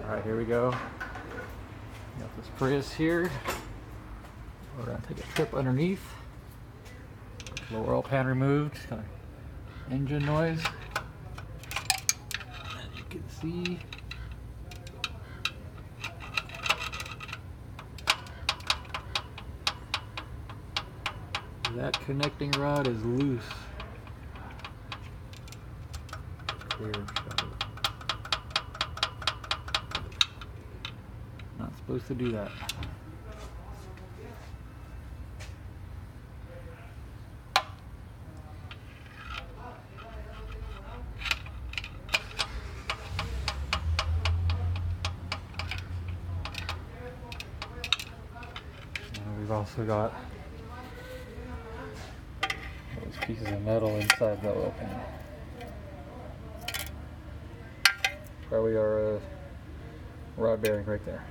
Alright, here we go. Got this Prius here. We're gonna take a trip underneath. Lower oil pan removed. Kind of engine noise. As you can see. That connecting rod is loose. Clear shot. Not supposed to do that. We've also got those pieces of metal inside the oil pan. Probably our rod bearing right there.